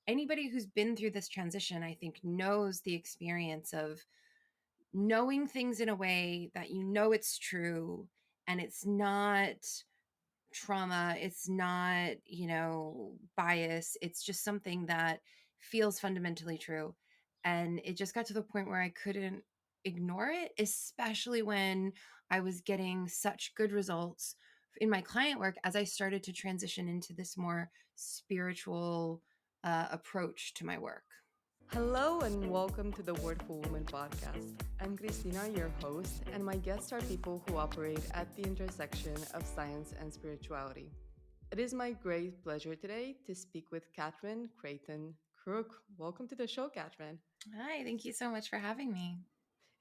anybody who's been through this transition, I think, knows the experience of knowing things in a way that you know it's true and it's not trauma, it's not, bias, it's just something that feels fundamentally true. And it just got to the point where I couldn't ignore it, especially when I was getting such good results in my client work as I started to transition into this more spiritual approach to my work. Hello and welcome to the Wordful Woman podcast. I'm Christina, your host, and my guests are people who operate at the intersection of science and spirituality. It is my great pleasure today to speak with Katherine Creighton Crook. Welcome to the show, Katherine. Hi, thank you so much for having me.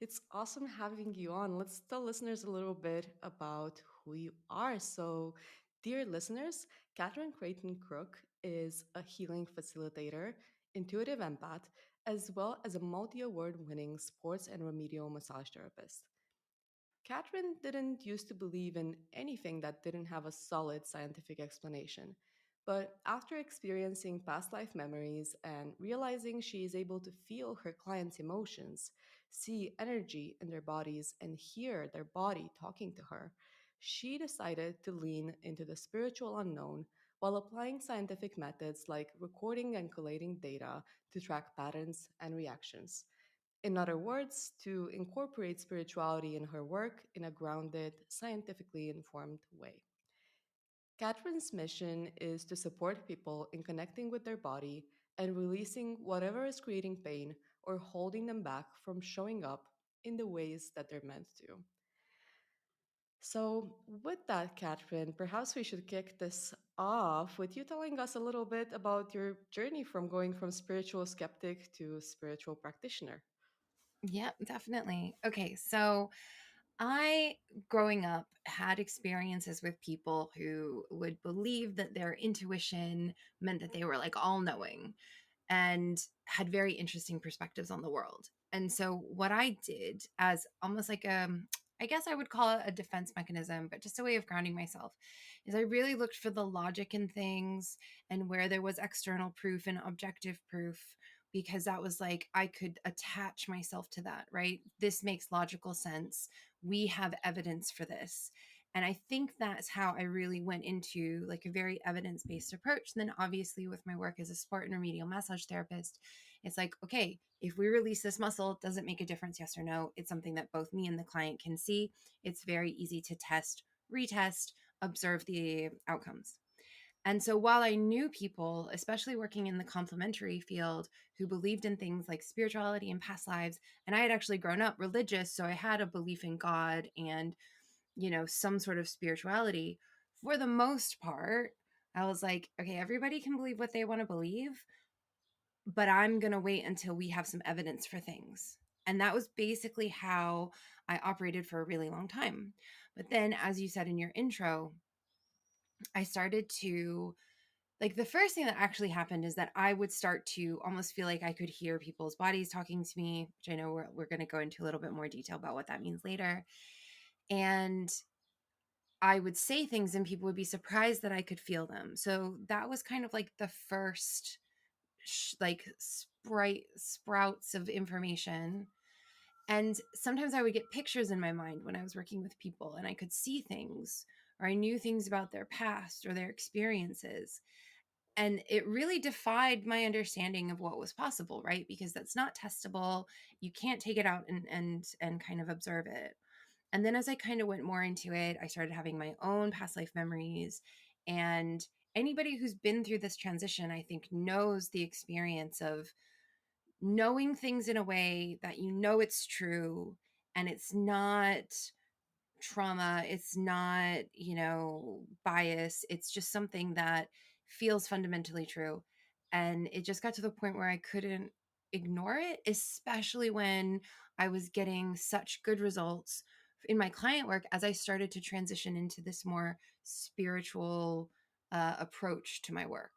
It's awesome having you on. Let's tell listeners a little bit about who you are. So, dear listeners, Katherine Creighton Crook is a healing facilitator, intuitive empath, as well as a multi award winning sports and remedial massage therapist. Katherine didn't used to believe in anything that didn't have a solid scientific explanation. But after experiencing past life memories and realizing she is able to feel her clients' emotions, see energy in their bodies, and hear their body talking to her, she decided to lean into the spiritual unknown while applying scientific methods like recording and collating data to track patterns and reactions. In other words, to incorporate spirituality in her work in a grounded, scientifically informed way. Catherine's mission is to support people in connecting with their body and releasing whatever is creating pain or holding them back from showing up in the ways that they're meant to. So, with that, Catherine, perhaps we should kick this off with you telling us a little bit about your journey from going from spiritual skeptic to spiritual practitioner. Yep, definitely. Okay, so I, growing up, had experiences with people who would believe that their intuition meant that they were like all knowing and had very interesting perspectives on the world. And so, what I did as almost like I guess I would call it a defense mechanism, but just a way of grounding myself, is I really looked for the logic in things and where there was external proof and objective proof, because that was like I could attach myself to that, right? This makes logical sense. We have evidence for this. And I think that's how I really went into like a very evidence-based approach. And then obviously with my work as a sport and remedial massage therapist, it's like, okay, if we release this muscle, does it make a difference? Yes or no? It's something that both me and the client can see. It's very easy to test, retest, observe the outcomes. And so while I knew people, especially working in the complementary field, who believed in things like spirituality and past lives, and I had actually grown up religious, so I had a belief in God and, some sort of spirituality, for the most part, I was like, okay, everybody can believe what they want to believe, but I'm going to wait until we have some evidence for things. And that was basically how I operated for a really long time. But then, as you said in your intro, I started to like the first thing that actually happened is that I would start to almost feel like I could hear people's bodies talking to me, which I know we're going to go into a little bit more detail about what that means later. And I would say things and people would be surprised that I could feel them. So that was kind of like the first like sprouts of information. And sometimes I would get pictures in my mind when I was working with people and I could see things or I knew things about their past or their experiences. And it really defied my understanding of what was possible, right? Because that's not testable. You can't take it out and kind of observe it. And then as I kind of went more into it, I started having my own past life memories. And anybody who's been through this transition, I think, knows the experience of knowing things in a way that you know it's true and it's not trauma, it's not, bias, it's just something that feels fundamentally true. And it just got to the point where I couldn't ignore it, especially when I was getting such good results in my client work as I started to transition into this more spiritual approach to my work.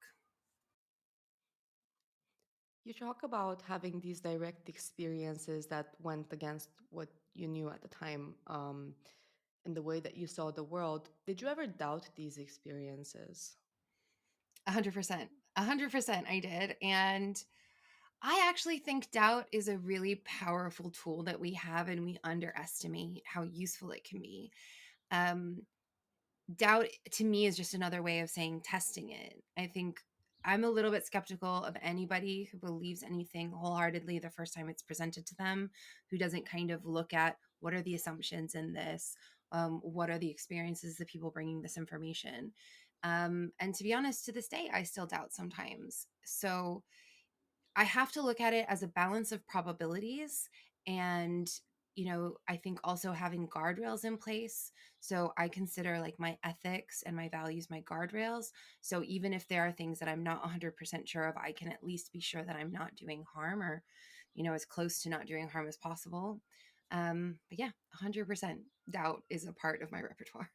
You talk about having these direct experiences that went against what you knew at the time, and the way that you saw the world. Did you ever doubt these experiences? 100%. 100% I did. And I actually think doubt is a really powerful tool that we have, and we underestimate how useful it can be. Um, Doubt to me is just another way of saying testing it. I think I'm a little bit skeptical of anybody who believes anything wholeheartedly the first time it's presented to them, who doesn't kind of look at what are the assumptions in this, what are the experiences of people bringing this information. And to be honest, to this day, I still doubt sometimes. So I have to look at it as a balance of probabilities and I think also having guardrails in place. So I consider like my ethics and my values my guardrails. So even if there are things that I'm not 100% sure of, I can at least be sure that I'm not doing harm, or as close to not doing harm as possible. But yeah, 100% doubt is a part of my repertoire.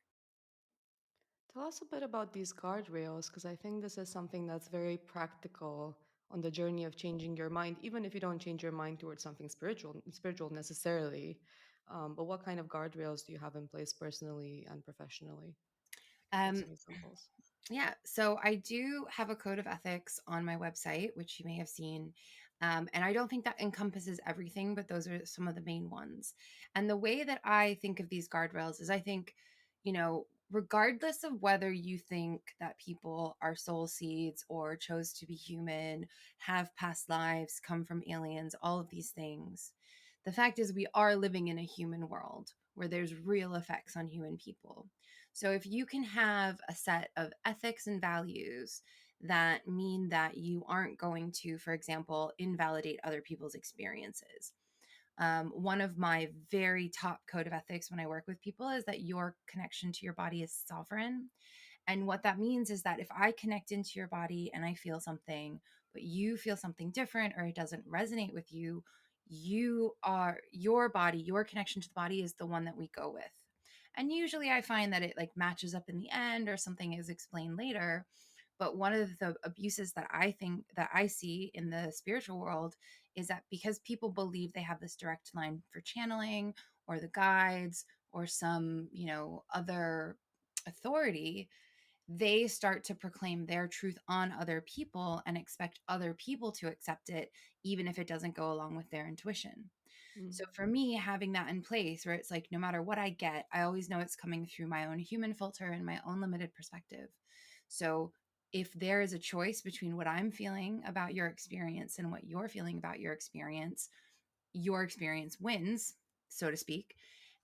Tell us a bit about these guardrails, because I think this is something that's very practical on the journey of changing your mind, even if you don't change your mind towards something spiritual necessarily. But what kind of guardrails do you have in place personally and professionally? If you give Um, some examples. Yeah, so I do have a code of ethics on my website, which you may have seen. And I don't think that encompasses everything, but those are some of the main ones. And the way that I think of these guardrails is I think, regardless of whether you think that people are soul seeds or chose to be human, have past lives, come from aliens, all of these things, the fact is we are living in a human world where there's real effects on human people. So if you can have a set of ethics and values that mean that you aren't going to, for example, invalidate other people's experiences. One of my very top code of ethics when I work with people is that your connection to your body is sovereign. And what that means is that if I connect into your body and I feel something, but you feel something different or it doesn't resonate with you, your body, your connection to the body is the one that we go with. And usually I find that it like matches up in the end or something is explained later. But one of the abuses that I think that I see in the spiritual world is that because people believe they have this direct line for channeling or the guides or some, other authority, they start to proclaim their truth on other people and expect other people to accept it, even if it doesn't go along with their intuition. Mm. So for me, having that in place where it's like, no matter what I get, I always know it's coming through my own human filter and my own limited perspective. So if there is a choice between what I'm feeling about your experience and what you're feeling about your experience wins, so to speak.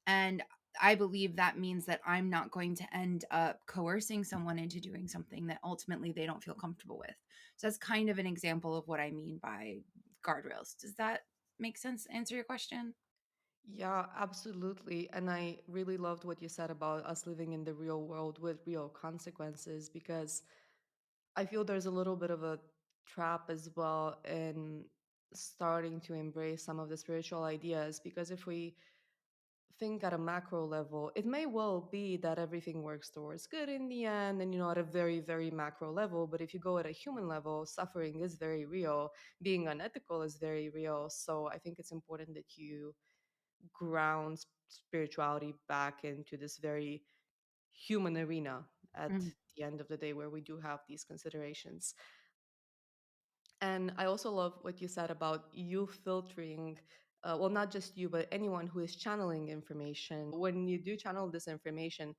And I believe that means that I'm not going to end up coercing someone into doing something that ultimately they don't feel comfortable with. So that's kind of an example of what I mean by guardrails. Does that make sense? Answer your question? Yeah, absolutely. And I really loved what you said about us living in the real world with real consequences, because I feel there's a little bit of a trap as well in starting to embrace some of the spiritual ideas. Because if we think at a macro level, it may well be that everything works towards good in the end, and at a very, very macro level. But if you go at a human level, suffering is very real, being unethical is very real. So I think it's important that you ground spirituality back into this very human arena at Mm. the end of the day, where we do have these considerations. And I also love what you said about you filtering, well, not just you, but anyone who is channeling information. When you do channel this information,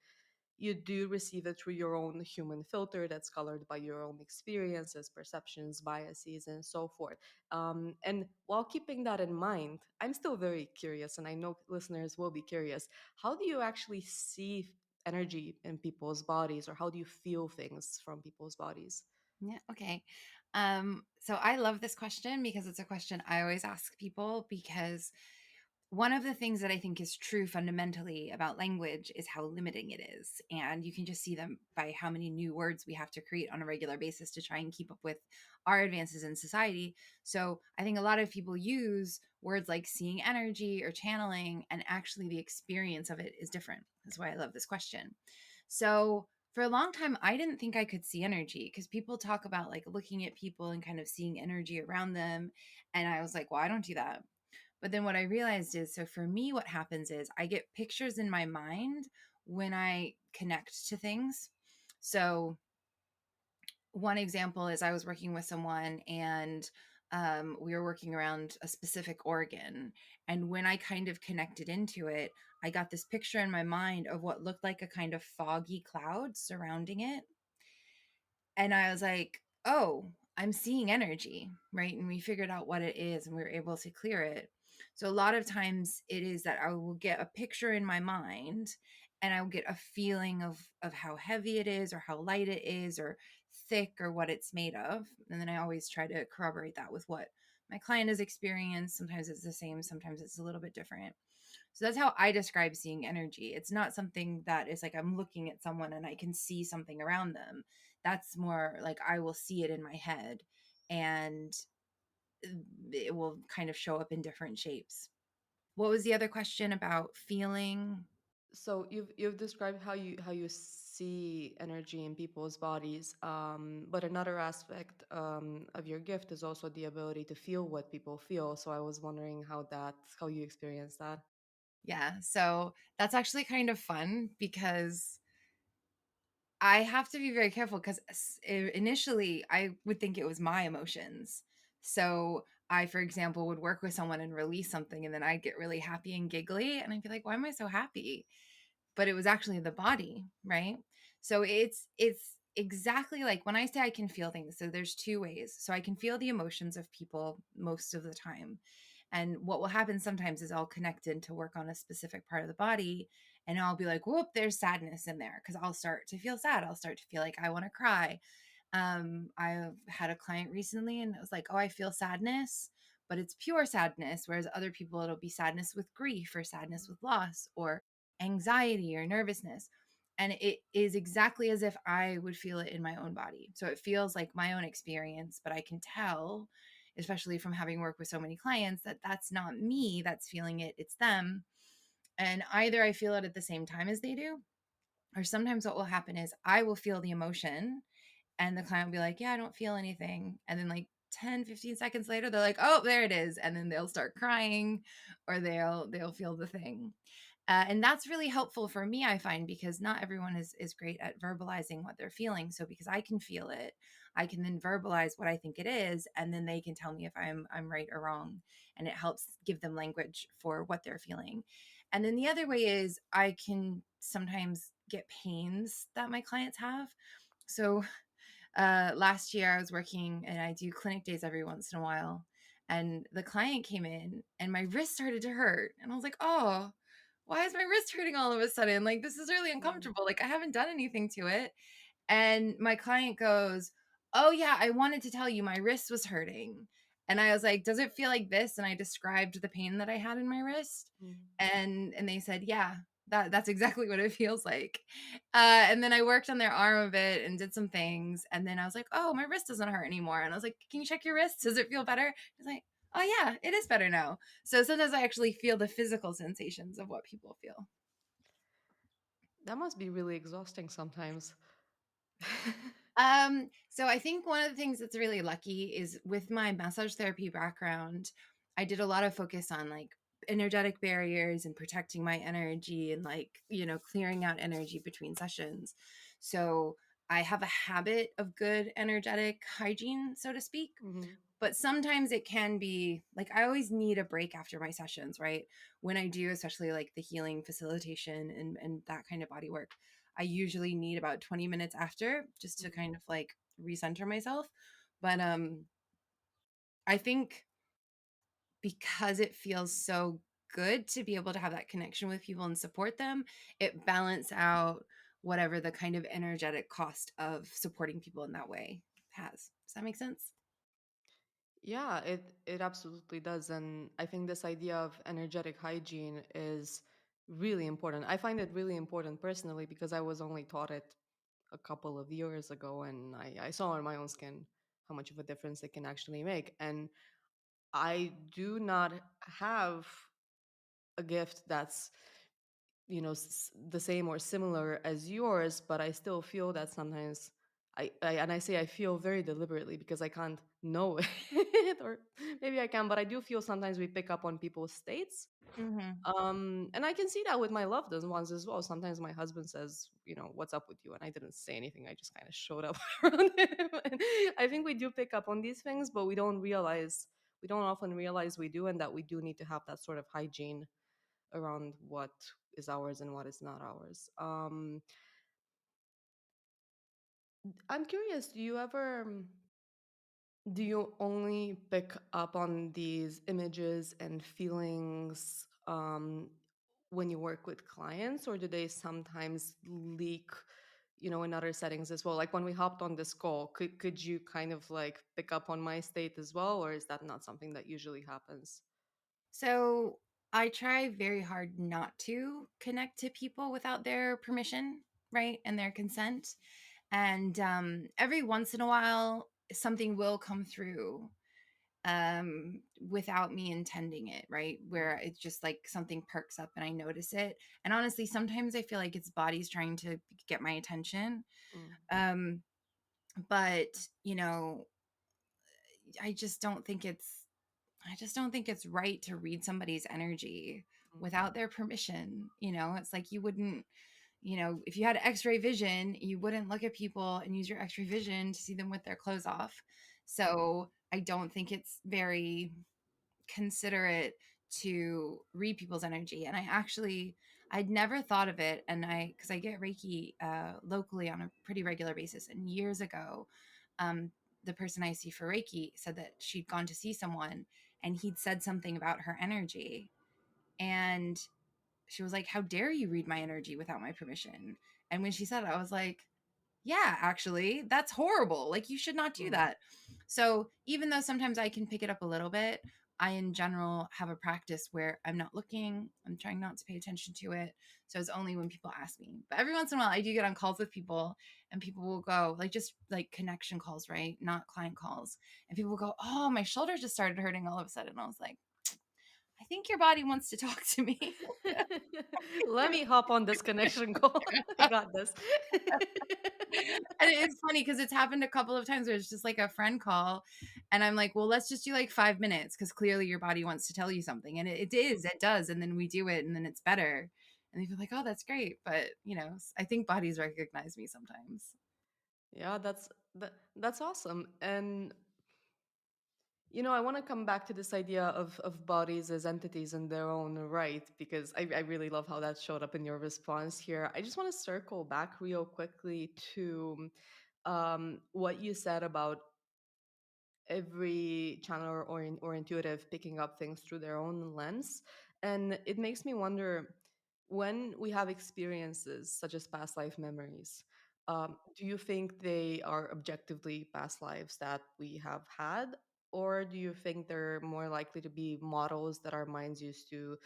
you do receive it through your own human filter that's colored by your own experiences, perceptions, biases, and so forth. And while keeping that in mind, I'm still very curious, and I know listeners will be curious. How do you actually see energy in people's bodies, or how do you feel things from people's bodies? Yeah. Okay. So I love this question because it's a question I always ask people, because one of the things that I think is true fundamentally about language is how limiting it is. And you can just see them by how many new words we have to create on a regular basis to try and keep up with our advances in society. So I think a lot of people use words like seeing energy or channeling, and actually the experience of it is different. That's why I love this question. So for a long time, I didn't think I could see energy because people talk about like looking at people and kind of seeing energy around them. And I was like, well, I don't do that. But then what I realized is, so for me, what happens is I get pictures in my mind when I connect to things. So One example is I was working with someone and we were working around a specific organ. And when I kind of connected into it, I got this picture in my mind of what looked like a kind of foggy cloud surrounding it. And I was like, oh, I'm seeing energy, right? And we figured out what it is and we were able to clear it. So a lot of times it is that I will get a picture in my mind and I will get a feeling of how heavy it is or how light it is or thick or what it's made of. And then I always try to corroborate that with what my client has experienced. Sometimes it's the same, sometimes it's a little bit different. So that's how I describe seeing energy. It's not something that is like I'm looking at someone and I can see something around them. That's more like I will see it in my head and it will kind of show up in different shapes. What was the other question about feeling? So you've described how you see energy in people's bodies, but another aspect of your gift is also the ability to feel what people feel. So I was wondering how you experience that. Yeah. So that's actually kind of fun because I have to be very careful because initially I would think it was my emotions. So I, for example, would work with someone and release something, and then I'd get really happy and giggly, and I'd be like, "Why am I so happy?" But it was actually the body, right? So it's exactly like when I say I can feel things. So there's two ways. So I can feel the emotions of people most of the time. And what will happen sometimes is I'll connect in to work on a specific part of the body and I'll be like, whoop, there's sadness in there because I'll start to feel sad. I'll start to feel like I want to cry. I've had a client recently and it was like, oh, I feel sadness, but it's pure sadness. Whereas other people, it'll be sadness with grief or sadness with loss or anxiety or nervousness. And it is exactly as if I would feel it in my own body. So it feels like my own experience, but I can tell, especially from having worked with so many clients, that that's not me that's feeling it, it's them. And either I feel it at the same time as they do, or sometimes what will happen is I will feel the emotion and the client will be like, yeah, I don't feel anything. And then like 10, 15 seconds later, they're like, oh, there it is. And then they'll start crying or they'll feel the thing. And that's really helpful for me, I find, because not everyone is great at verbalizing what they're feeling. So because I can feel it, I can then verbalize what I think it is, and then they can tell me if I'm right or wrong, and it helps give them language for what they're feeling. And then the other way is I can sometimes get pains that my clients have. So last year I was working and I do clinic days every once in a while. And the client came in and my wrist started to hurt. And I was like, oh, why is my wrist hurting all of a sudden? Like, this is really Mm. uncomfortable. Like, I haven't done anything to it. And my client goes, oh, yeah, I wanted to tell you my wrist was hurting. And I was like, does it feel like this? And I described the pain that I had in my wrist. Mm. And they said, yeah, that's exactly what it feels like. And then I worked on their arm a bit and did some things. And then I was like, oh, my wrist doesn't hurt anymore. And I was like, can you check your wrist? Does it feel better? He's like, oh, yeah, it is better now. So sometimes I actually feel the physical sensations of what people feel. That must be really exhausting sometimes. So I think one of the things that's really lucky is with my massage therapy background, I did a lot of focus on like energetic barriers and protecting my energy and like, clearing out energy between sessions. So I have a habit of good energetic hygiene, so to speak. Hmm. But sometimes it can be like I always need a break after my sessions, right? When I do, especially like the healing facilitation and that kind of body work, I usually need about 20 minutes after just to kind of like recenter myself. But I think because it feels so good to be able to have that connection with people and support them, it balance out whatever the kind of energetic cost of supporting people in that way has. Does that make sense? Yeah, it absolutely does, and I think this idea of energetic hygiene is really important. I find it really important personally because I was only taught it a couple of years ago, and I saw on my own skin how much of a difference it can actually make. And I do not have a gift that's the same or similar as yours, but I still feel that sometimes I say I feel very deliberately because I can't know it, or maybe I can, but I do feel sometimes we pick up on people's states. Mhm. And I can see that with my loved ones as well. Sometimes my husband says, what's up with you? And I didn't say anything. I just kind of showed up around him. And I think we do pick up on these things, but we don't often realize we do, and that we do need to have that sort of hygiene around what is ours and what is not ours. I'm curious, do you only pick up on these images and feelings when you work with clients, or do they sometimes leak, in other settings as well? Like when we hopped on this call, could you kind of like pick up on my state as well, or is that not something that usually happens? So I try very hard not to connect to people without their permission, right? And their consent. And every once in a while, something will come through without me intending it, right? Where it's just like something perks up and I notice it. And honestly, sometimes I feel like it's bodies trying to get my attention. Mm, Um, but, you know, I just don't think it's I just don't think it's right to read somebody's energy mm, without their permission. It's like you wouldn't, if you had x-ray vision, you wouldn't look at people and use your x-ray vision to see them with their clothes off. So I don't think it's very considerate to read people's energy. And I'd never thought of it. And because I get Reiki locally on a pretty regular basis. And years ago, um, the person I see for Reiki said that she'd gone to see someone and he'd said something about her energy. And she was like, "How dare you read my energy without my permission?" And when she said it, I was like, "Yeah, actually, that's horrible. Like, you should not do mm. that." So, even though sometimes I can pick it up a little bit, I in general have a practice where I'm not looking, I'm trying not to pay attention to it. So, it's only when people ask me. But every once in a while, I do get on calls with people, and people will go, like, just like connection calls, right? Not client calls. And people will go, "Oh, my shoulder just started hurting all of a sudden." And I was like, "I think your body wants to talk to me." Let me hop on this connection call. I got this. And it's funny because it's happened a couple of times where it's just like a friend call, and I'm like, "Well, let's just do like 5 minutes because clearly your body wants to tell you something," and it does, and then we do it, and then it's better, and they feel like, "Oh, that's great," but I think bodies recognize me sometimes. Yeah, that's awesome. And I want to come back to this idea of bodies as entities in their own right, because I really love how that showed up in your response here. I just want to circle back real quickly to what you said about every channel or intuitive picking up things through their own lens. And it makes me wonder, when we have experiences such as past life memories, do you think they are objectively past lives that we have had? Or do you think they're more likely to be models that our minds use to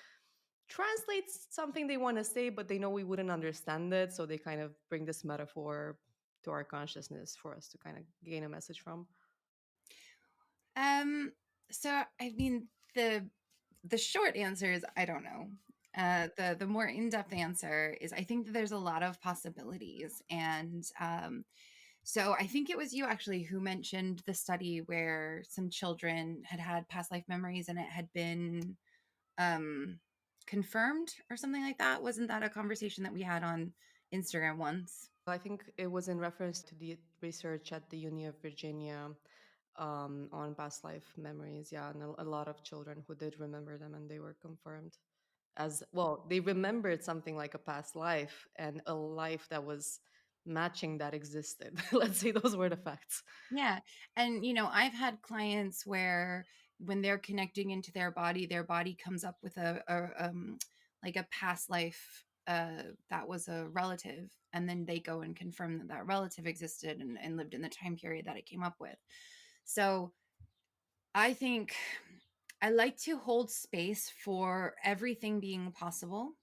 translate something they want to say, but they know we wouldn't understand it? So they kind of bring this metaphor to our consciousness for us to kind of gain a message from? Um, so I mean, the short answer is I don't know. The more in-depth answer is I think that there's a lot of possibilities, and so I think it was you actually who mentioned the study where some children had had past life memories and it had been um, confirmed or something like that. Wasn't that a conversation that we had on Instagram once? I think it was in reference to the research at the Uni of Virginia on past life memories. Yeah, and a lot of children who did remember them, and they were confirmed as well. They remembered something like a past life and a life that was matching that existed. Let's say those were the facts. Yeah. And, I've had clients where when they're connecting into their body comes up with like a past life that was a relative. And then they go and confirm that that relative existed and lived in the time period that it came up with. So I think I like to hold space for everything being possible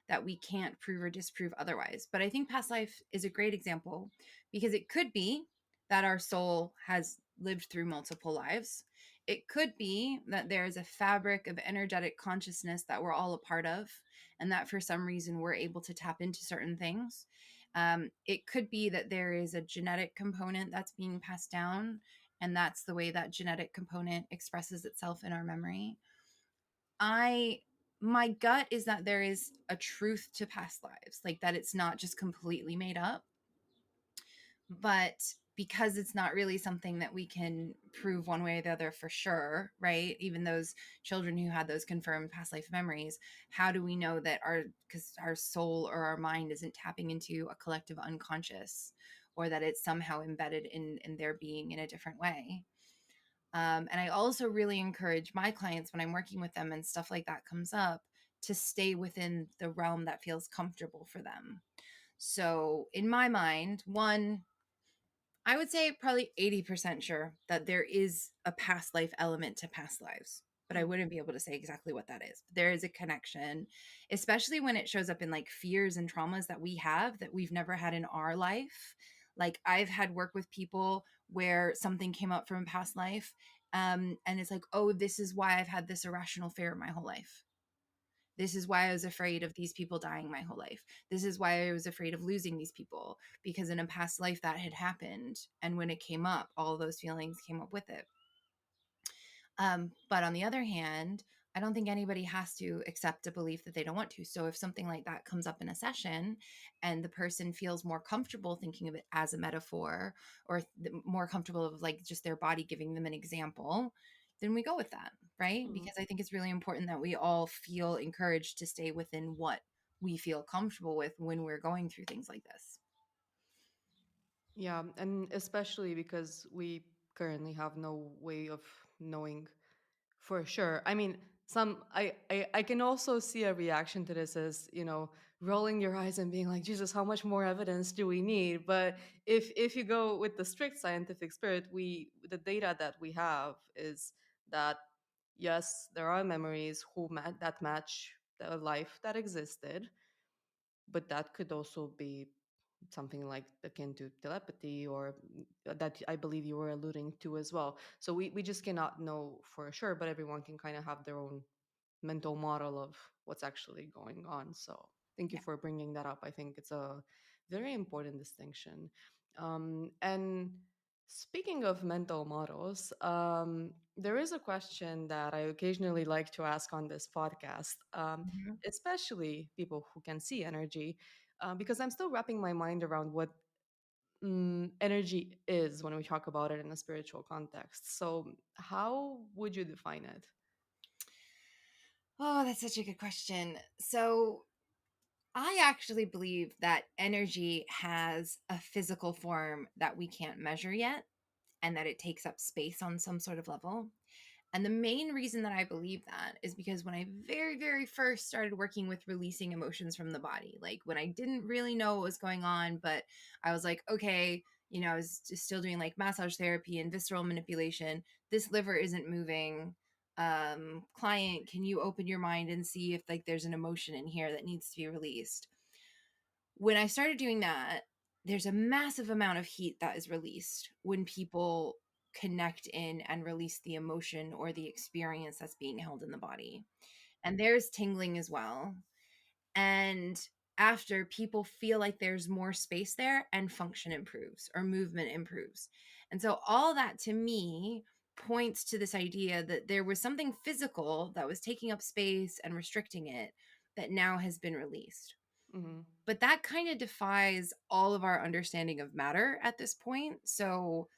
that we can't prove or disprove otherwise. But I think past life is a great example because it could be that our soul has lived through multiple lives. It could be that there is a fabric of energetic consciousness that we're all a part of, and that for some reason we're able to tap into certain things. It could be that there is a genetic component that's being passed down, and that's the way that genetic component expresses itself in our memory. I my gut is that there is a truth to past lives, like that it's not just completely made up. But because it's not really something that we can prove one way or the other for sure, right? Even those children who had those confirmed past life memories, how do we know that because our soul or our mind isn't tapping into a collective unconscious, or that it's somehow embedded in their being in a different way? And I also really encourage my clients when I'm working with them and stuff like that comes up to stay within the realm that feels comfortable for them. So, in my mind, one, I would say probably 80% sure that there is a past life element to past lives, but I Mm. wouldn't be able to say exactly what that is. There is a connection, especially when it shows up in like fears and traumas that we have that we've never had in our life. Like I've had work with people where something came up from a past life, and it's like, oh, this is why I've had this irrational fear my whole life. This is why I was afraid of these people dying my whole life. This is why I was afraid of losing these people, because in a past life that had happened. And when it came up, all those feelings came up with it. But on the other hand, I don't think anybody has to accept a belief that they don't want to. So if something like that comes up in a session and the person feels more comfortable thinking of it as a metaphor, or more comfortable of like just their body giving them an example, then we go with that, right? Mm. Because I think it's really important that we all feel encouraged to stay within what we feel comfortable with when we're going through things like this. Yeah, and especially because we currently have no way of knowing for sure. I mean, I can also see a reaction to this as, rolling your eyes and being like, Jesus, how much more evidence do we need? But if you go with the strict scientific spirit, the data that we have is that yes, there are memories that match the life that existed, but that could also be something like akin to telepathy or that I believe you were alluding to as well. So we just cannot know for sure, but everyone can kind of have their own mental model of what's actually going on. So thank you Yeah. for bringing that up. I think it's a very important distinction. And speaking of mental models, there is a question that I occasionally like to ask on this podcast, Mhm. especially people who can see energy, because I'm still wrapping my mind around what energy is when we talk about it in a spiritual context. So, how would you define it? Oh, that's such a good question. So, I actually believe that energy has a physical form that we can't measure yet, and that it takes up space on some sort of level. And the main reason that I believe that is because when I very, very first started working with releasing emotions from the body, like when I didn't really know what was going on, but I was like, okay, I was just still doing like massage therapy and visceral manipulation. This liver isn't moving. Client, can you open your mind and see if like there's an emotion in here that needs to be released? When I started doing that, there's a massive amount of heat that is released when people connect in and release the emotion or the experience that's being held in the body. And there's tingling as well. And after, people feel like there's more space there and function improves or movement improves. And so all that to me points to this idea that there was something physical that was taking up space and restricting it that now has been released. Hmm. But that kind of defies all of our understanding of matter at this point. So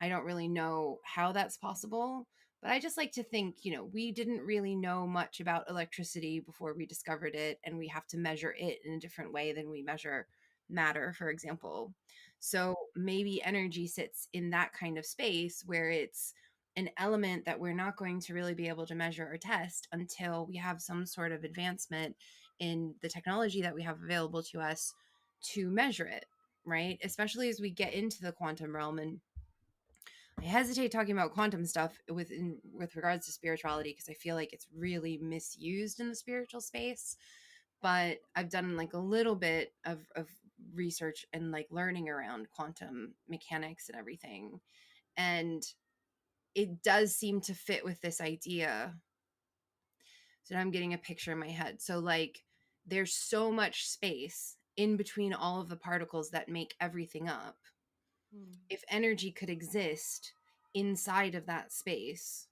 I don't really know how that's possible. But I just like to think, we didn't really know much about electricity before we discovered it, and we have to measure it in a different way than we measure matter, for example. So maybe energy sits in that kind of space where it's an element that we're not going to really be able to measure or test until we have some sort of advancement in the technology that we have available to us to measure it, right? Especially as we get into the quantum realm. And I hesitate talking about quantum stuff with regards to spirituality because I feel like it's really misused in the spiritual space. But I've done like a little bit of research and like learning around quantum mechanics and everything. And it does seem to fit with this idea. So now I'm getting a picture in my head. So like there's so much space in between all of the particles that make everything up. If energy could exist inside of that space,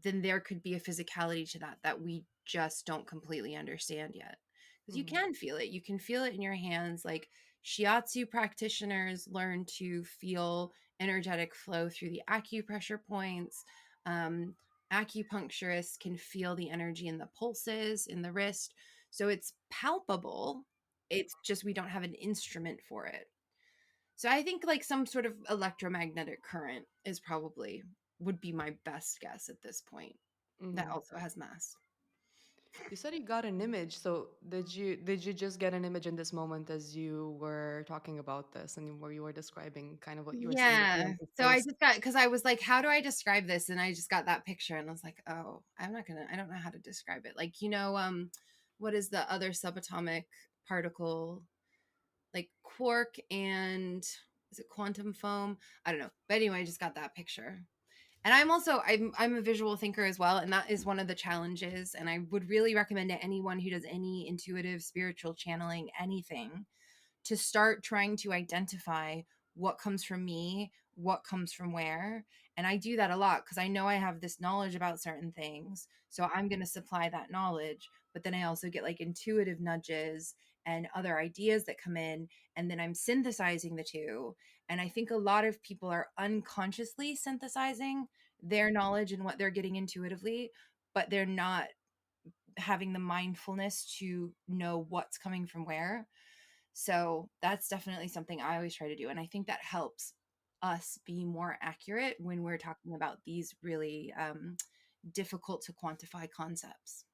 then there could be a physicality to that that we just don't completely understand yet. Because you Mhm. can feel it. You can feel it in your hands. Like shiatsu practitioners learn to feel energetic flow through the acupressure points. Um, Acupuncturists can feel the energy in the pulses in the wrist. So it's palpable. It's just we don't have an instrument for it. So I think like some sort of electromagnetic current is probably would be my best guess at this point. That Mhm. also has mass. You said you got an image. So did you just get an image in this moment as you were talking about this and where you were describing kind of what you were seeing with Yeah. Liam's So I face? just got because I was like, how do I describe this? And I just got that picture and I was like, oh, I don't know how to describe it. Like, what is the other subatomic particle? Like quark and is it quantum foam? I don't know. But anyway, I just got that picture. And I'm a visual thinker as well, and that is one of the challenges. And I would really recommend to anyone who does any intuitive spiritual channeling anything to start trying to identify what comes from me, what comes from where. And I do that a lot because I know I have this knowledge about certain things. So I'm going to supply that knowledge. But then I also get like intuitive nudges and other ideas that come in. And then I'm synthesizing the two. And I think a lot of people are unconsciously synthesizing their knowledge and what they're getting intuitively, but they're not having the mindfulness to know what's coming from where. So that's definitely something I always try to do. And I think that helps us be more accurate when we're talking about these really difficult to quantify concepts.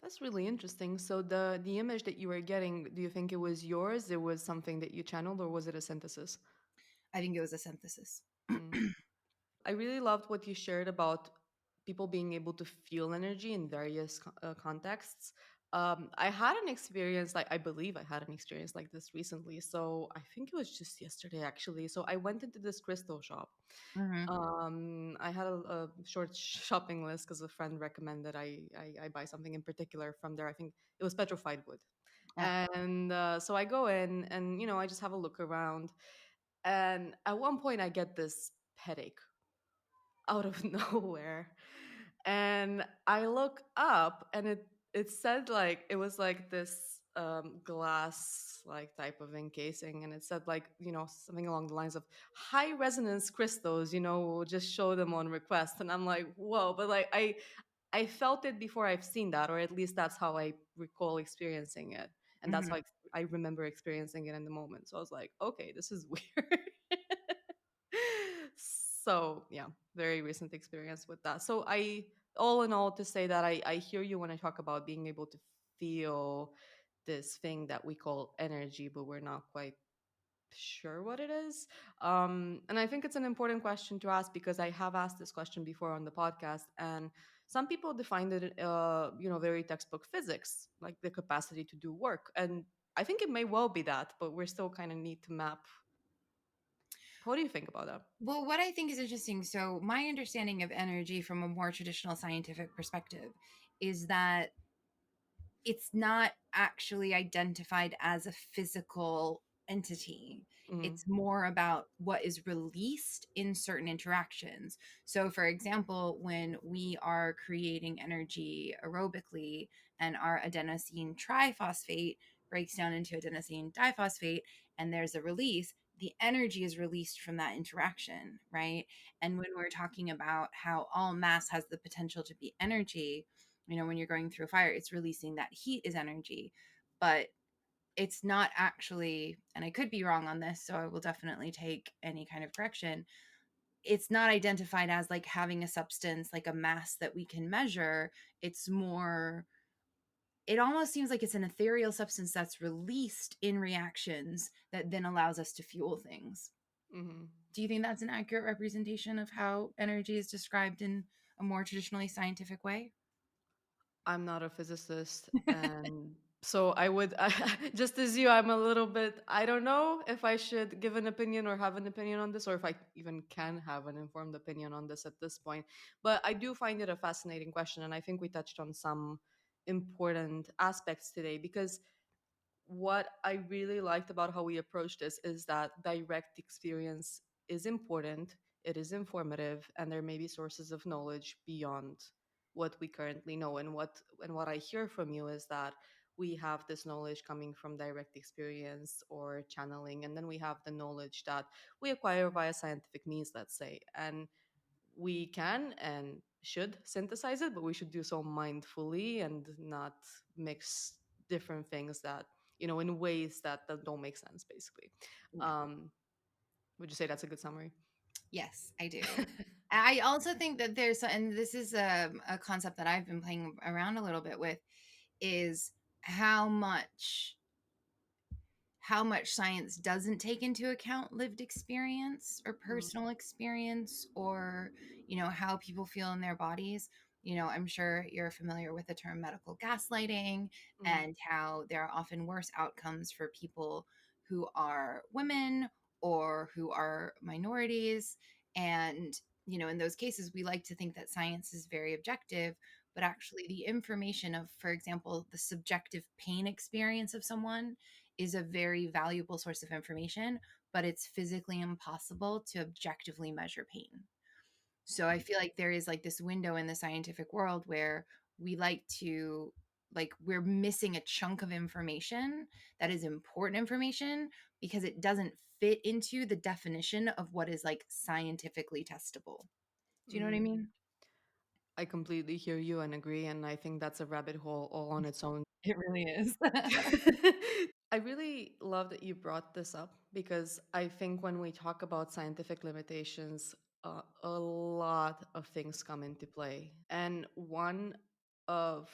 That's really interesting. So the image that you were getting, do you think it was yours? It was something that you channeled, or was it a synthesis? I think it was a synthesis. Mm. I really loved what you shared about people being able to feel energy in various contexts. I had an experience, like I believe I had an experience like this recently. So I think it was just yesterday, actually. So I went into this crystal shop. Hmm. I had a short shopping list because a friend recommended I buy something in particular from there. I think it was petrified wood. Yeah. And so I go in and, I just have a look around. And at one point, I get this headache out of nowhere. And I look up and it said like it was like this glass like type of encasing, and it said like, something along the lines of high resonance crystals, we'll just show them on request. And I'm like, whoa, but like I felt it before I've seen that, or at least that's how I recall experiencing it. And that's Hmm. how I remember experiencing it in the moment. So I was like, okay, this is weird. So yeah, very recent experience with that. So all in all, to say that I hear you when I talk about being able to feel this thing that we call energy, but we're not quite sure what it is. And I think it's an important question to ask because I have asked this question before on the podcast, and some people defined it, very textbook physics, like the capacity to do work. And I think it may well be that, but we're still kind of need to map. What do you think about that? Well, what I think is interesting, so my understanding of energy from a more traditional scientific perspective is that it's not actually identified as a physical entity. Mm-hmm. It's more about what is released in certain interactions. So, for example, when we are creating energy aerobically and our adenosine triphosphate breaks down into adenosine diphosphate and there's a release, the energy is released from that interaction, right? And when we're talking about how all mass has the potential to be energy, when you're going through a fire, it's releasing that heat is energy, but it's not actually, and I could be wrong on this, so I will definitely take any kind of correction. It's not identified as like having a substance, like a mass that we can measure. It's more, it almost seems like it's an ethereal substance that's released in reactions that then allows us to fuel things. Mm-hmm. Do you think that's an accurate representation of how energy is described in a more traditionally scientific way? I'm not a physicist, and so I would just as you, I'm a little bit. I don't know if I should give an opinion or have an opinion on this, or if I even can have an informed opinion on this at this point. But I do find it a fascinating question, and I think we touched on some important aspects today because what I really liked about how we approach this is that direct experience is important. it is informative, and there may be sources of knowledge beyond what we currently know. And what I hear from you is that we have this knowledge coming from direct experience or channeling, and then we have the knowledge that we acquire via scientific means, let's say. And we can and should synthesize it, but we should do so mindfully and not mix different things that, in ways that don't make sense, basically. Yeah. um would you say that's a good summary? Yes, I do. I also think that there's, and this is a concept that I've been playing around a little bit with, is how much how much science doesn't take into account lived experience or Mm, personal experience, or how people feel in their bodies. I'm sure you're familiar with the term medical gaslighting, mm, and how there are often worse outcomes for people who are women or who are minorities. And in those cases, we like to think that science is very objective, but actually the information of, for example, the subjective pain experience of someone is a very valuable source of information, but it's physically impossible to objectively measure pain. So I feel like there is like this window in the scientific world where we like to, like, we're missing a chunk of information that is important information because it doesn't fit into the definition of what is like scientifically testable. Do you know what I mm. mean? I completely hear you and agree, and I think that's a rabbit hole all on its own. It really is. I really love that you brought this up, because I think when we talk about scientific limitations, a lot of things come into play. And one of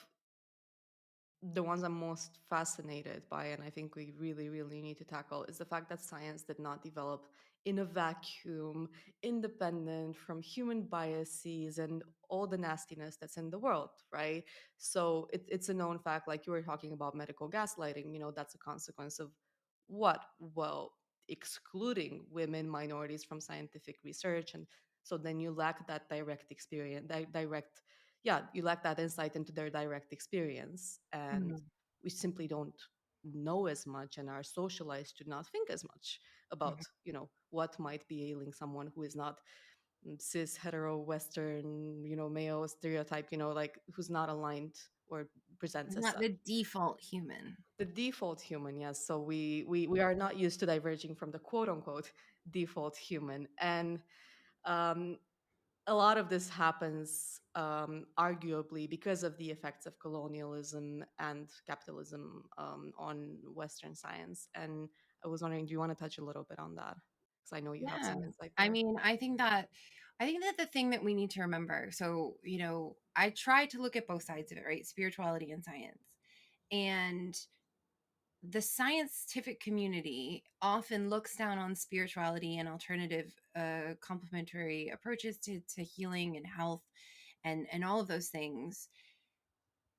the ones I'm most fascinated by, and I think we really, really need to tackle, is the fact that science did not develop in a vacuum, independent from human biases and all the nastiness that's in the world, right? So it's a known fact, like you were talking about medical gaslighting, that's a consequence of what? Well, excluding women, minorities from scientific research. And so then you lack that direct experience, direct, yeah, you lack that insight into their direct experience. And Mhm, we simply don't know as much and are socialized to not think as much mhm. about, what might be ailing someone who is not cis, hetero, Western, male stereotype, like who's not aligned or presents as Not such. the default human. The default human, yes. So we are not used to diverging from the quote unquote default human. And um, a lot of this happens, arguably, because of the effects of colonialism and capitalism on Western science. And I was wondering, do you want to touch a little bit on that? Because I know you have Yeah. some insight I there. mean, I think that the thing that we need to remember, so, I try to look at both sides of it, right? Spirituality and science. And the scientific community often looks down on spirituality and alternative complementary approaches to healing and health and all of those things.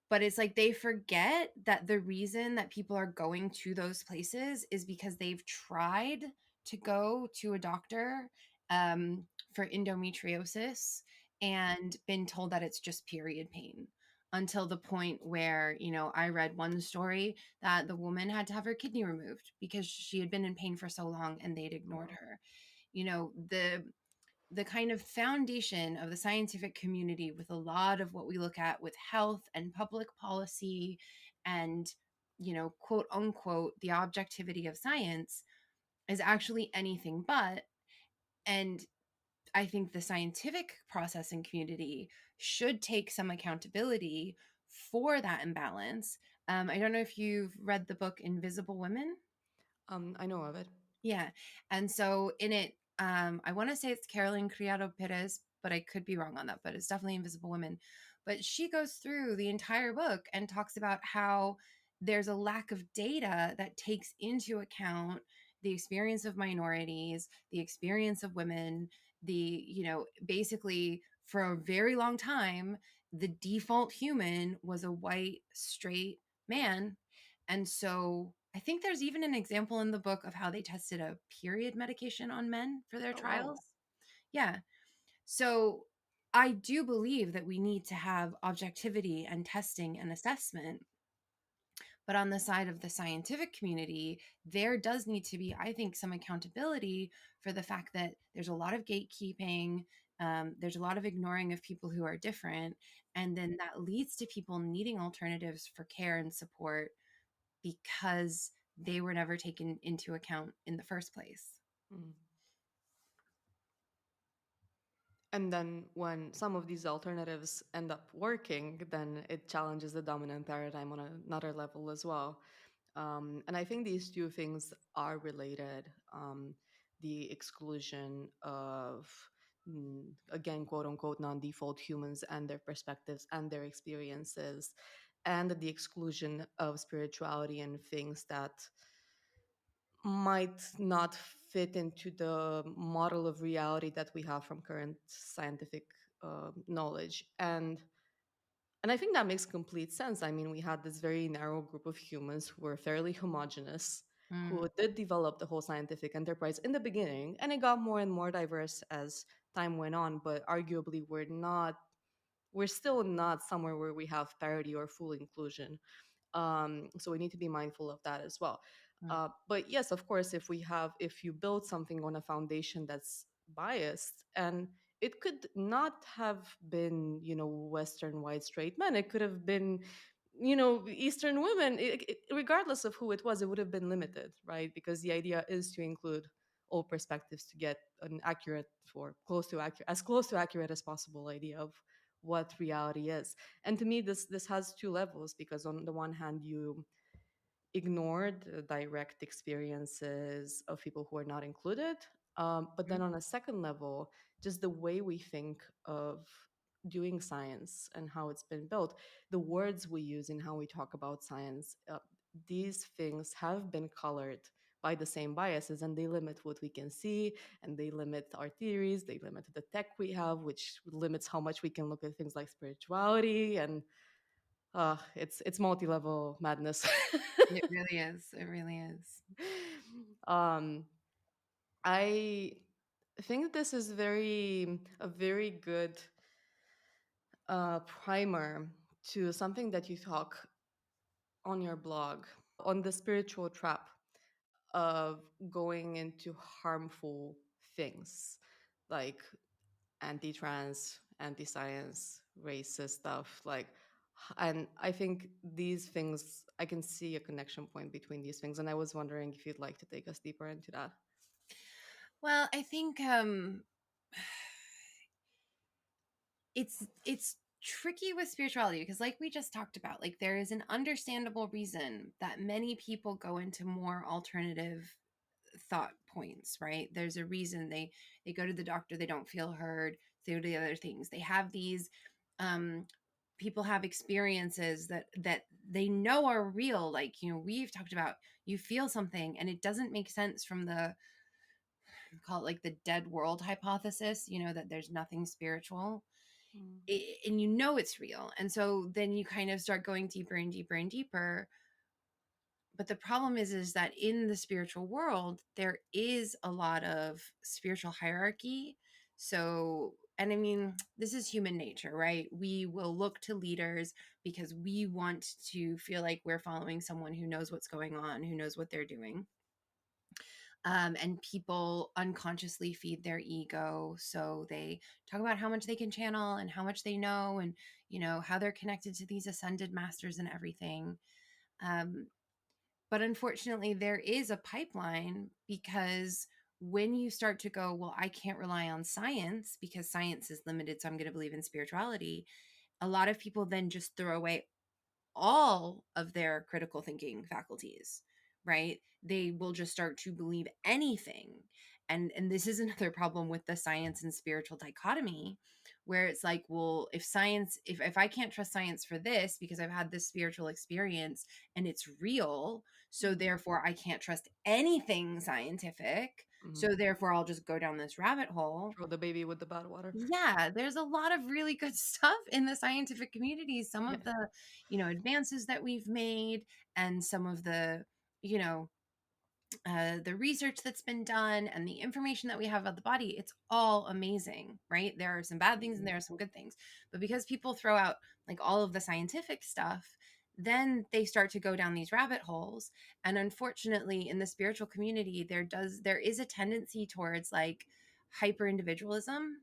But it's like they forget that the reason that people are going to those places is because they've tried to go to a doctor for endometriosis and been told that it's just period pain, until the point where, I read one story that the woman had to have her kidney removed because she had been in pain for so long and they'd Oh, ignored wow. her. The kind of foundation of the scientific community, with a lot of what we look at with health and public policy and, quote unquote, the objectivity of science, is actually anything but. And I think the scientific processing community should take some accountability for that imbalance. I don't know if you've read the book Invisible Women. I know of it. Yeah. And so in it, I want to say it's Carolyn Criado Perez, but I could be wrong on that, but it's definitely Invisible Women. But she goes through the entire book and talks about how there's a lack of data that takes into account the experience of minorities, the experience of women, basically for a very long time, the default human was a white, straight man. And so I think there's even an example in the book of how they tested a period medication on men for their Oh, wow. trials. Yeah. So I do believe that we need to have objectivity and testing and assessment, But on the side of the scientific community, there does need to be, I think, some accountability for the fact that there's a lot of gatekeeping. There's a lot of ignoring of people who are different. And then that leads to people needing alternatives for care and support because they were never taken into account in the first place. Mm. And then when some of these alternatives end up working, then it challenges the dominant paradigm on another level as well. And I think these two things are related. The exclusion of, again, quote unquote, non default humans and their perspectives and their experiences, and the exclusion of spirituality and things that might not fit into the model of reality that we have from current scientific knowledge. And I think that makes complete sense. I mean, we had this very narrow group of humans who were fairly homogenous, Mm, who did develop the whole scientific enterprise in the beginning, and it got more and more diverse as time went on. But arguably, we're still not somewhere where we have parity or full inclusion. So we need to be mindful of that as well. mm, But yes, of course, if you build something on a foundation that's biased, and it could not have been, Western white straight men, it could have been, Eastern women, regardless of who it was, it would have been limited, right? Because the idea is to include all perspectives to get an accurate, or close to accurate, as close to accurate as possible idea of what reality is. And to me, this has two levels, because on the one hand, you ignored the direct experiences of people who are not included. But then mm. on a second level, just the way we think of doing science and how it's been built, the words we use in how we talk about science, these things have been colored by the same biases, and they limit what we can see, and they limit our theories, they limit the tech we have, which limits how much we can look at things like spirituality. And it's multi-level madness. It really is. It really is. um, I think this is a very good primer to something that you talk on your blog, on the spiritual trap of going into harmful things like anti-trans, anti-science, racist stuff. And I think these things, I can see a connection point between these things, and I was wondering if you'd like to take us deeper into that. Well, I think it's tricky with spirituality because like we just talked about, like there is an understandable reason that many people go into more alternative thought points, right? There's a reason they go to the doctor, they don't feel heard, they go to the other things. They have these um people have experiences that they know are real, like we've talked about, you feel something and it doesn't make sense from the, call it like the dead world hypothesis, that there's nothing spiritual, Mm. and it's real. And so then you kind of start going deeper and deeper and deeper. But the problem is that in the spiritual world there is a lot of spiritual hierarchy. So, and I mean, this is human nature, right? We will look to leaders because we want to feel like we're following someone who knows what's going on, who knows what they're doing. And people unconsciously feed their ego. So they talk about how much they can channel and how much they know, and how they're connected to these ascended masters and everything. Um, but unfortunately, there is a pipeline, because when you start to go, well, I can't rely on science because science is limited, so I'm going to believe in spirituality. A lot of people then just throw away all of their critical thinking faculties, right? They will just start to believe anything. And this is another problem with the science and spiritual dichotomy, where it's like, well, if science, if I can't trust science for this because I've had this spiritual experience and it's real, so Mm. therefore I can't trust anything scientific, Mhm. so therefore I'll just go down this rabbit hole. Throw the baby with the bathwater. Yeah, there's a lot of really good stuff in the scientific community. Some Yeah. of the, advances that we've made, and some of you know, the research that's been done and the information that we have about the body, it's all amazing, right? There are some bad things and there are some good things. But because people throw out like all of the scientific stuff, then they start to go down these rabbit holes. And unfortunately, in the spiritual community, there is a tendency towards like hyper individualism.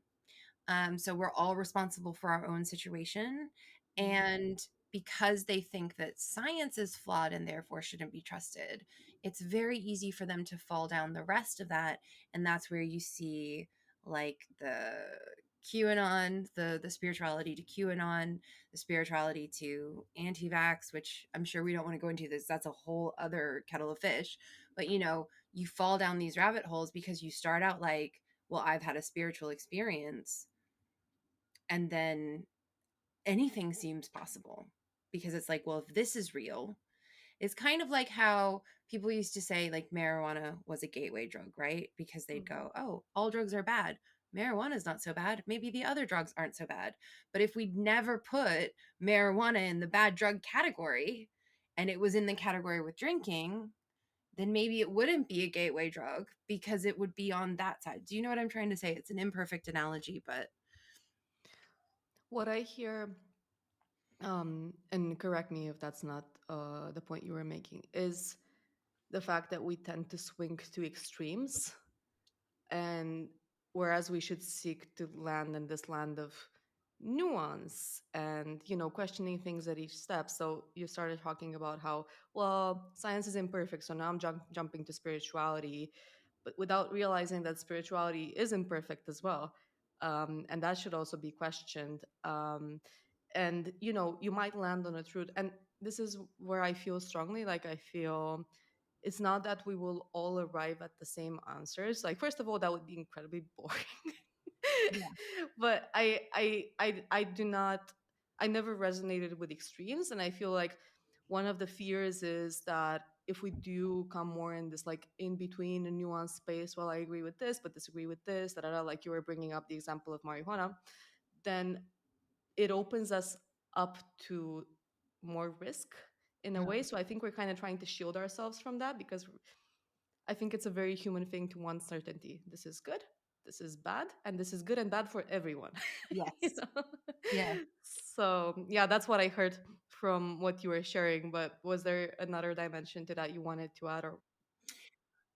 So we're all responsible for our own situation. Mm. And because they think that science is flawed and therefore shouldn't be trusted, it's very easy for them to fall down the rest of that. And that's where you see like the spirituality to QAnon, the spirituality to anti-vax, which I'm sure we don't want to go into this. That's a whole other kettle of fish. But you fall down these rabbit holes because you start out like, well, I've had a spiritual experience, and then anything seems possible because it's like, well, if this is real, it's kind of like how people used to say like marijuana was a gateway drug, right? Because they'd Mhm. go, oh, all drugs are bad. Marijuana is not so bad. Maybe the other drugs aren't so bad. But if we'd never put marijuana in the bad drug category and it was in the category with drinking, then maybe it wouldn't be a gateway drug because it would be on that side. Do you know what I'm trying to say? It's an imperfect analogy, but What I hear, and correct me if that's not the point you were making, is the fact that we tend to swing to extremes, and whereas we should seek to land in this land of nuance and questioning things at each step. So you started talking about how, well, science is imperfect, so now I'm jumping to spirituality, but without realizing that spirituality is imperfect as well, and that should also be questioned. And you might land on a truth, and this is where I feel strongly, like I feel it's not that we will all arrive at the same answers. Like, first of all, that would be incredibly boring. yeah. But I do not, I never resonated with extremes, and I feel like one of the fears is that if we do come more in this like in between a nuanced space, well, I agree with this but disagree with this, da, da, da, like you were bringing up the example of marijuana, then it opens us up to more risk in a way. So I think we're kind of trying to shield ourselves from that, because I think it's a very human thing to want certainty. This is good, this is bad, and this is good and bad for everyone. you Yes. know? Yeah. So yeah, that's what I heard from what you were sharing. But was there another dimension to that you wanted to add? Or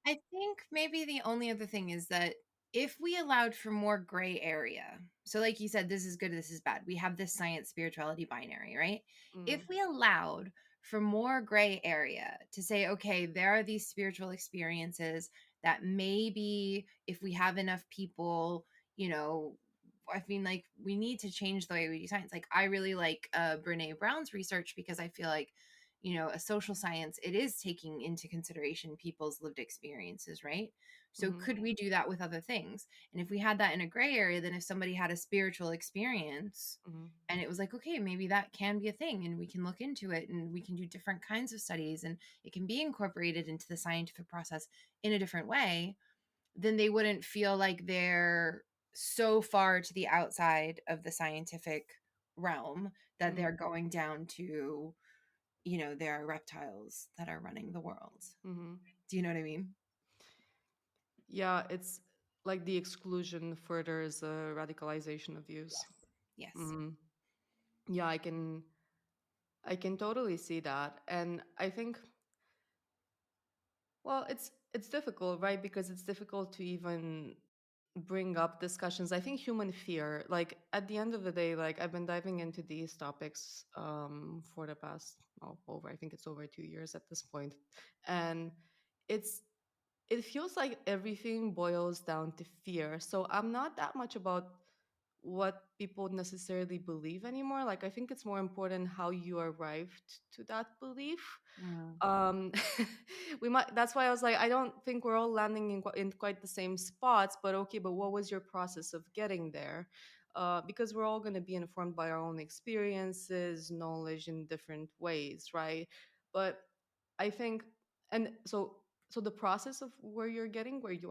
I think maybe the only other thing is that if we allowed for more gray area, so like you said, this is good, this is bad. We have this science spirituality binary, right? If mm, we allowed for more gray area to say, okay, there are these spiritual experiences that maybe if we have enough people, you know, I mean, like we need to change the way we do science. Like I really like Brene Brown's research because I feel like a social science, it is taking into consideration people's lived experiences, right? So mm-hmm, could we do that with other things? And if we had that in a gray area, then if somebody had a spiritual experience mm-hmm, and it was like, okay, maybe that can be a thing and we can look into it and we can do different kinds of studies and it can be incorporated into the scientific process in a different way, then they wouldn't feel like they're so far to the outside of the scientific realm that mm-hmm, they're going down to, there are reptiles that are running the world. mm-hmm. Do you know what I mean? Yeah, it's like the exclusion furthers radicalization of views. Yes. Yes. Mm-hmm. Yeah, I can totally see that. And I think, well, it's difficult, right? Because it's difficult to even bring up discussions. I think human fear, like at the end of the day, like I've been diving into these topics for the past, over, I think it's over 2 years at this point. And it's it feels like everything boils down to fear. So I'm not that much about what people necessarily believe anymore. Like I think it's more important how you arrived to that belief. Mm. um we might, that's why I was like, I don't think we're all landing in quite the same spots, but okay, but what was your process of getting there? Because we're all going to be informed by our own experiences, knowledge in different ways, right? But I think, and so the process of where you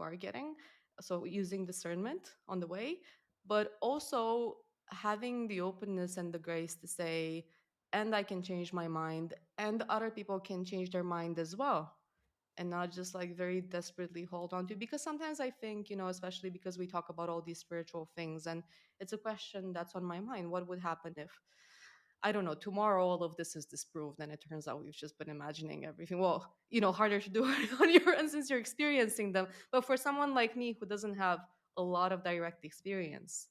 are getting, so using discernment on the way, but also having the openness and the grace to say, and I can change my mind, and other people can change their mind as well, and not just like very desperately hold on to. Because sometimes I think, especially because we talk about all these spiritual things, and it's a question that's on my mind: what would happen if I don't know, tomorrow all of this is disproved and it turns out we've just been imagining everything. Well, harder to do on your end since you're experiencing them. But for someone like me who doesn't have a lot of direct experience,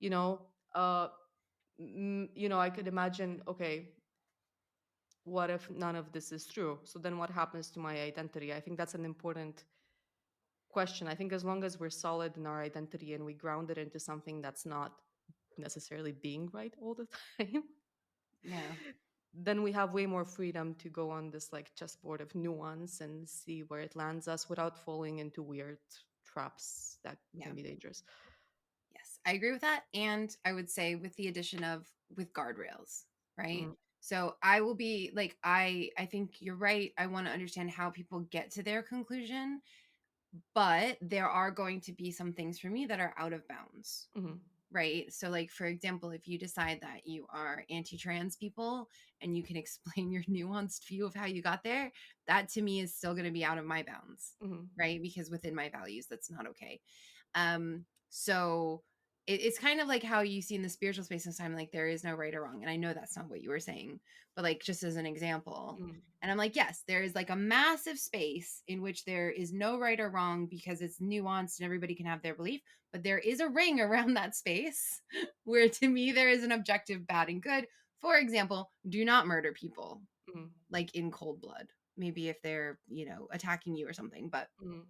you know, I could imagine, okay, what if none of this is true? So then what happens to my identity? I think that's an important question. I think as long as we're solid in our identity and we ground it into something that's not necessarily being right all the time, Yeah. then we have way more freedom to go on this like chessboard of nuance and see where it lands us without falling into weird traps that Yeah. can be dangerous. Yes, I agree with that. And I would say with the addition of with guardrails, right? Mm, So I will be like, I think you're right. I want to understand how people get to their conclusion, but there are going to be some things for me that are out of bounds. mhm, Right. So, like, for example, if you decide that you are anti trans people and you can explain your nuanced view of how you got there, that to me is still going to be out of my bounds. mhm, Right. Because within my values, that's not okay. So it's kind of like how you see in the spiritual space sometimes, like there is no right or wrong. And I know that's not what you were saying, but like just as an example. mhm, And I'm like, yes, there is like a massive space in which there is no right or wrong because it's nuanced and everybody can have their belief. But there is a ring around that space where to me there is an objective bad and good. For example, do not murder people mhm, like in cold blood. Maybe if they're, attacking you or something, but mhm,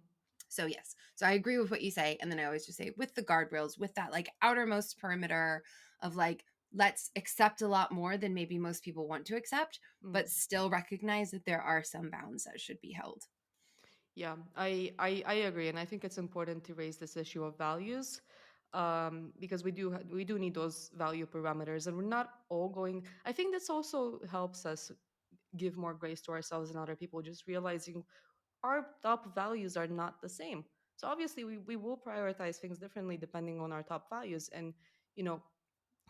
so yes. So I agree with what you say. And then I always just say with the guardrails, with that like outermost perimeter of like, let's accept a lot more than maybe most people want to accept, mhm. but still recognize that there are some bounds that should be held. Yeah, I agree, and I think it's important to raise this issue of values, because we do need those value parameters, and we're not all going. I think this also helps us give more grace to ourselves and other people, just realizing our top values are not the same. So obviously, we will prioritize things differently depending on our top values, and you know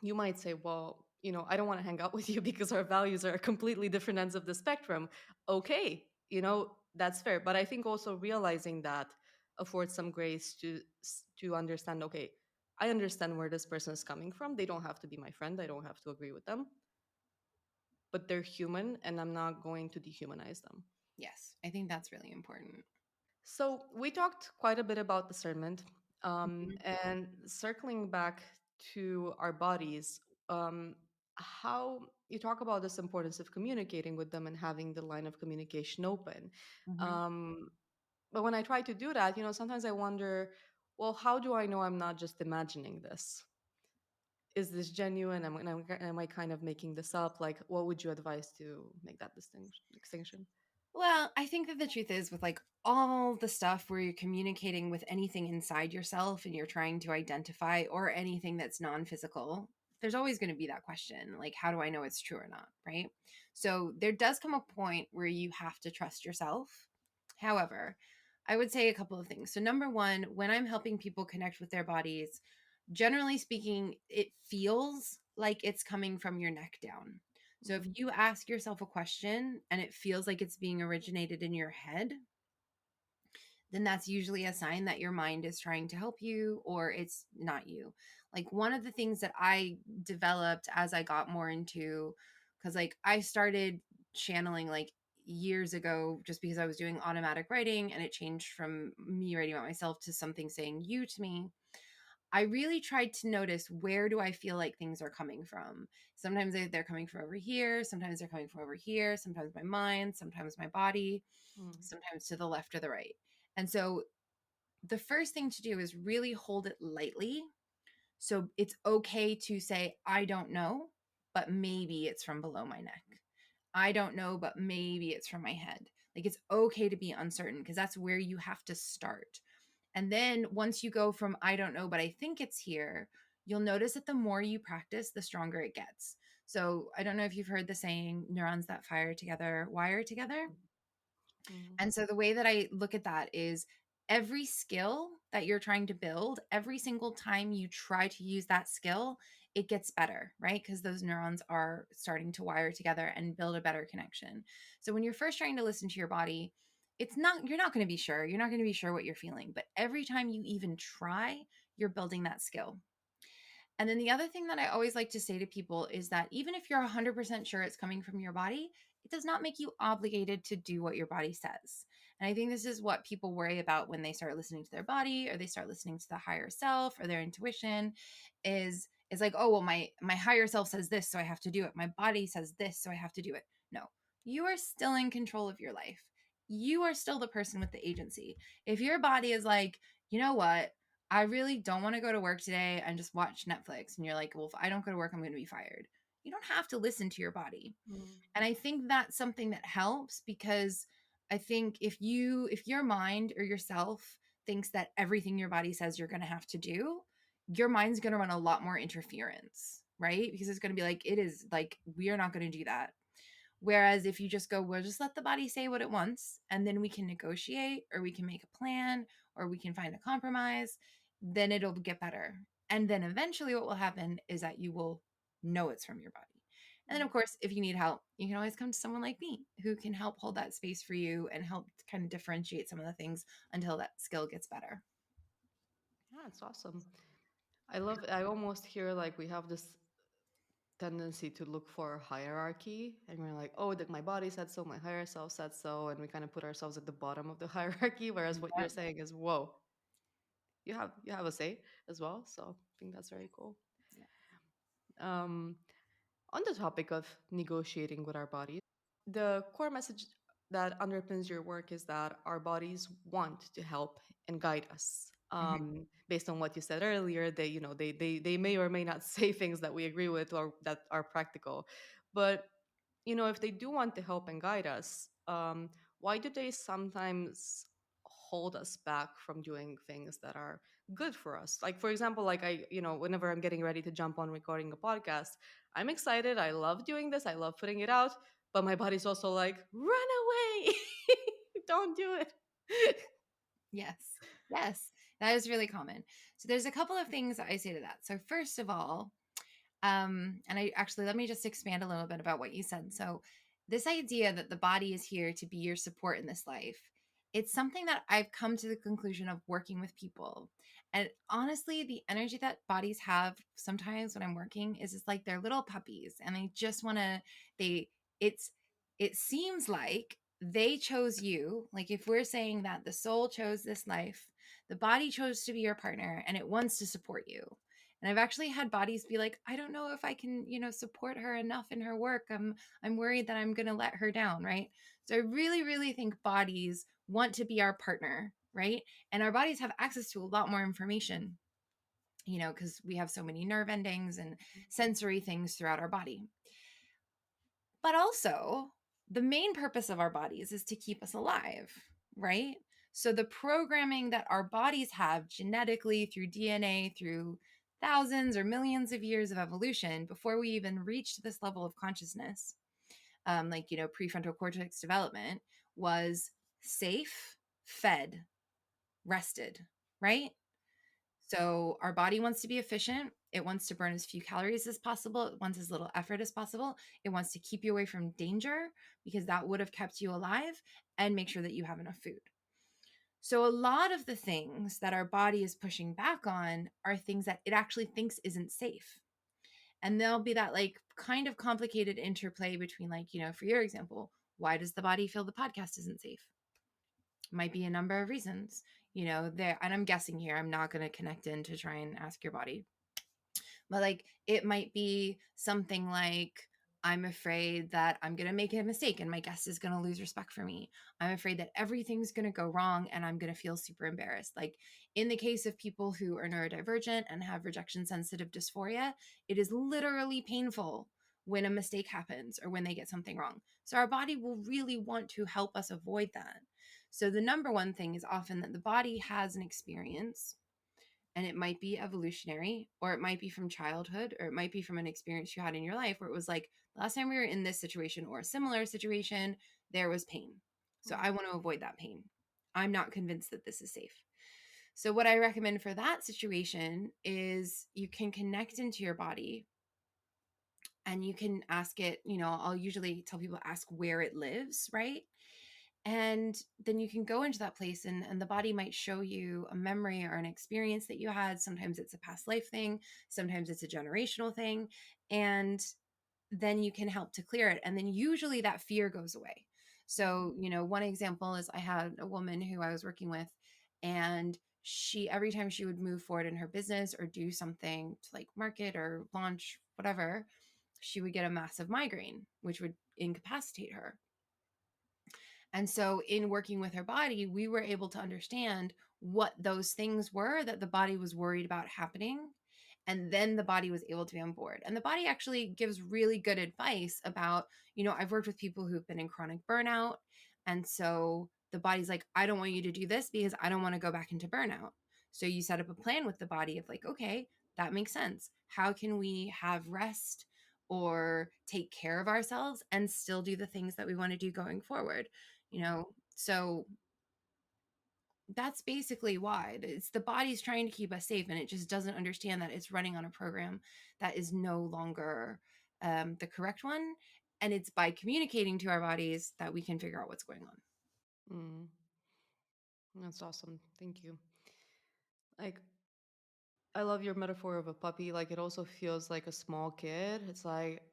you might say, well, I don't want to hang out with you because our values are completely different ends of the spectrum. Okay, that's fair. But I think also realizing that affords some grace to understand, okay, I understand where this person is coming from. They don't have to be my friend. I don't have to agree with them, but they're human and I'm not going to dehumanize them. Yes, I think that's really important. So we talked quite a bit about discernment, Mhm. and circling back to our bodies, how you talk about this importance of communicating with them and having the line of communication open. Mhm. Um, but when I try to do that, sometimes I wonder, well, how do I know I'm not just imagining this? Is this genuine? Am I kind of making this up? Like, what would you advise to make that distinction? Well, I think that the truth is with like all the stuff where you're communicating with anything inside yourself and you're trying to identify or anything that's non-physical, there's always going to be that question, like how do I know it's true or not, right? So there does come a point where you have to trust yourself. However, I would say a couple of things. So number one, when I'm helping people connect with their bodies, generally speaking, it feels like it's coming from your neck down. So if Mm-hmm. you ask yourself a question and it feels like it's being originated in your head, then that's usually a sign that your mind is trying to help you or it's not you. Like one of the things that I developed as I got more into, because like I started channeling like years ago just because I was doing automatic writing and it changed from me writing about myself to something saying you to me. I really tried to notice where do I feel like things are coming from. Sometimes they're coming from over here, sometimes they're coming from over here, sometimes my mind, sometimes my body, sometimes to the left or the right. And so the first thing to do is really hold it lightly. So it's okay to say, I don't know, but maybe it's from below my neck. I don't know, but maybe it's from my head. Like it's okay to be uncertain because that's where you have to start. And then once you go from I don't know, but I think it's here, you'll notice that the more you practice, the stronger it gets. So I don't know if you've heard the saying, neurons that fire together wire together. Mm-hmm. And so the way that I look at that is every skill that you're trying to build, every single time you try to use that skill, it gets better, right? Because those neurons are starting to wire together and build a better connection. So when you're first trying to listen to your body, you're not going to be sure. You're not going to be sure what you're feeling. But every time you even try, you're building that skill. And then the other thing that I always like to say to people is that even if you're 100% sure it's coming from your body, it does not make you obligated to do what your body says. And I think this is what people worry about when they start listening to their body, or they start listening to the higher self or their intuition, is like, oh, well, my higher self says this, so I have to do it. My body says this, so I have to do it. No, you are still in control of your life. You are still the person with the agency. If your body is like, you know what? I really don't want to go to work today and just watch Netflix. And you're like, well, if I don't go to work, I'm going to be fired. You don't have to listen to your body. Mm. And I think that's something that helps, because I think if your mind or yourself thinks that everything your body says you're going to have to do, your mind's going to run a lot more interference, right? Because it's going to be like, it is like, we are not going to do that. Whereas if you just go, we'll just let the body say what it wants, and then we can negotiate, or we can make a plan, or we can find a compromise, then it'll get better. And then eventually what will happen is that you will know it's from your body. And then, of course, if you need help, you can always come to someone like me who can help hold that space for you and help kind of differentiate some of the things until that skill gets better. Yeah, it's awesome. I almost hear like we have this tendency to look for hierarchy, and we're like, oh, my body said so, my higher self said so, and we kind of put ourselves at the bottom of the hierarchy, whereas what you're Yep. saying is, whoa, you have a say as well. So I think that's very cool. um on the topic of negotiating with our bodies, the core message that underpins your work is that our bodies want to help and guide us. Mhm. Based on what you said earlier, they may or may not say things that we agree with or that are practical, but if they do want to help and guide us, why do they sometimes hold us back from doing things that are good for us? Like, for example, like whenever I'm getting ready to jump on recording a podcast, I'm excited. I love doing this. I love putting it out. But my body's also like, run away. Don't do it. Yes. Yes. That is really common. So there's a couple of things that I say to that. So first of all, and I actually, let me just expand a little bit about what you said. So, this idea that the body is here to be your support in this life, it's something that I've come to the conclusion of working with people. And honestly, the energy that bodies have sometimes when I'm working is it's like they're little puppies, and they just want to, they, it's, it seems like they chose you. Like, if we're saying that the soul chose this life, the body chose to be your partner, and it wants to support you. And I've actually had bodies be like, I don't know if I can, support her enough in her work. I'm worried that I'm going to let her down, right? So I really, really think bodies want to be our partner, right? And our bodies have access to a lot more information, because we have so many nerve endings and sensory things throughout our body. But also, the main purpose of our bodies is to keep us alive, right? So the programming that our bodies have genetically through DNA, through thousands or millions of years of evolution before we even reached this level of consciousness, prefrontal cortex development, was safe, fed, rested, right? So our body wants to be efficient. It wants to burn as few calories as possible. It wants as little effort as possible. It wants to keep you away from danger, because that would have kept you alive, and make sure that you have enough food. So a lot of the things that our body is pushing back on are things that it actually thinks isn't safe. And there'll be that like kind of complicated interplay between, like, for your example, why does the body feel the podcast isn't safe? Might be a number of reasons, there. And I'm guessing here, I'm not going to connect in to try and ask your body, but like it might be something like, I'm afraid that I'm going to make a mistake and my guest is going to lose respect for me. I'm afraid that everything's going to go wrong and I'm going to feel super embarrassed. Like, in the case of people who are neurodivergent and have rejection sensitive dysphoria, it is literally painful when a mistake happens or when they get something wrong. So our body will really want to help us avoid that. So the number one thing is often that the body has an experience, and it might be evolutionary, or it might be from childhood, or it might be from an experience you had in your life where it was like, last time we were in this situation or a similar situation, there was pain. So I want to avoid that pain. I'm not convinced that this is safe. So what I recommend for that situation is you can connect into your body, and you can ask it, I'll usually tell people, ask where it lives, right? And then you can go into that place, and the body might show you a memory or an experience that you had. Sometimes it's a past life thing, sometimes it's a generational thing. And then you can help to clear it. And then usually that fear goes away. So, one example is I had a woman who I was working with, and she, every time she would move forward in her business or do something to like market or launch, whatever, she would get a massive migraine, which would incapacitate her. And so, in working with her body, we were able to understand what those things were that the body was worried about happening. And then the body was able to be on board. And the body actually gives really good advice about, I've worked with people who've been in chronic burnout. And so the body's like, I don't want you to do this because I don't want to go back into burnout. So you set up a plan with the body of like, okay, that makes sense. How can we have rest or take care of ourselves and still do the things that we want to do going forward? So that's basically why it's the body's trying to keep us safe, and it just doesn't understand that it's running on a program that is no longer the correct one. And it's by communicating to our bodies that we can figure out what's going on. Mm, that's awesome. Thank you. Like, I love your metaphor of a puppy. Like, it also feels like a small kid. It's like,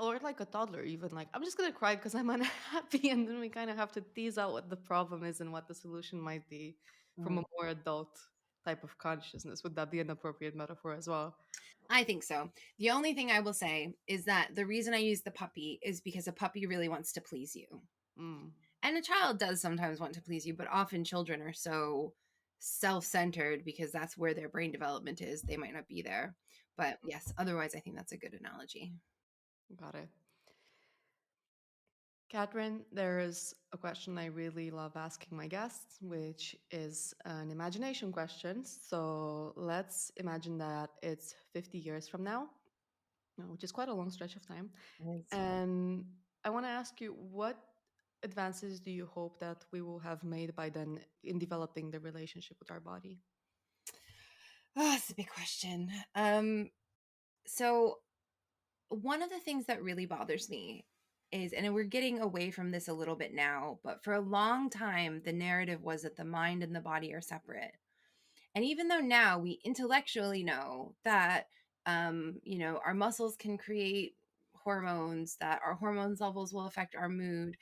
or like a toddler, even. Like, I'm just gonna cry because I'm unhappy, and then we kind of have to tease out what the problem is and what the solution might be from a Mm. more adult type of consciousness. Would that be an appropriate metaphor as well? I think so. The only thing I will say is that the reason I use the puppy is because a puppy really wants to please you. Mm. And a child does sometimes want to please you, but often children are so self-centered because that's where their brain development is. They might not be there. But yes, otherwise I think that's a good analogy. Got it. Catherine, there is a question I really love asking my guests, which is an imagination question. So let's imagine that it's 50 years from now, which is quite a long stretch of time. Yes. And I want to ask you, what advances do you hope that we will have made by then in developing the relationship with our body? Oh, that's a big question. So one of the things that really bothers me is, and we're getting away from this a little bit now, but for a long time, the narrative was that the mind and the body are separate. And even though now we intellectually know that, our muscles can create hormones, that our hormones levels will affect our mood,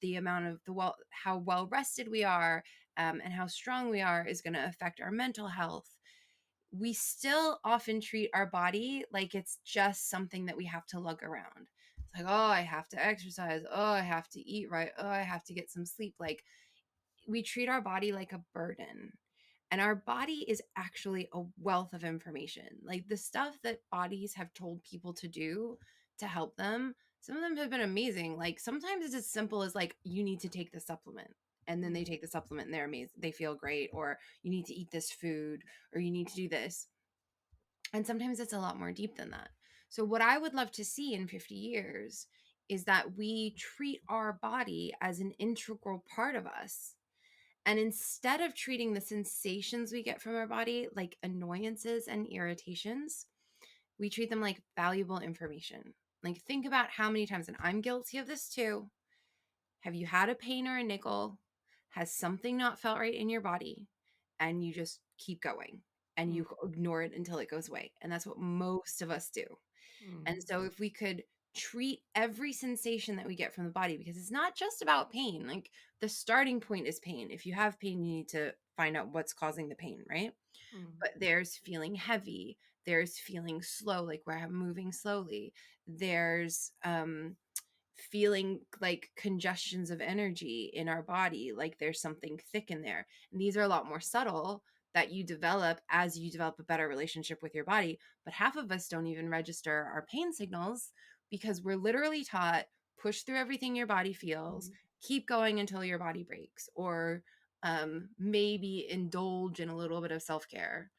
the amount of how well rested we are, and how strong we are is going to affect our mental health. We still often treat our body like it's just something that we have to lug around. It's like, oh, I have to exercise. Oh, I have to eat right. Oh, I have to get some sleep. Like, we treat our body like a burden. And our body is actually a wealth of information. Like the stuff that bodies have told people to do to help them, some of them have been amazing. Like sometimes it's as simple as like, you need to take the supplement. And then they take the supplement and they're amazing. They feel great. Or you need to eat this food, or you need to do this. And sometimes it's a lot more deep than that. So, what I would love to see in 50 years is that we treat our body as an integral part of us. And instead of treating the sensations we get from our body like annoyances and irritations, we treat them like valuable information. Like, think about how many times, and I'm guilty of this too. Have you had a pain or a nickel? Has something not felt right in your body? And you just keep going and Mm, you ignore it until it goes away. And that's what most of us do. And mm, so if we could treat every sensation that we get from the body, because it's not just about pain, like the starting point is pain. If you have pain, you need to find out what's causing the pain, right? mm, But there's feeling heavy, there's feeling slow, like we're moving slowly. There's feeling like congestions of energy in our body, like there's something thick in there. And these are a lot more subtle that you develop as you develop a better relationship with your body. But half of us don't even register our pain signals because we're literally taught push through everything your body feels, mm. keep going until your body breaks, or maybe indulge in a little bit of self care.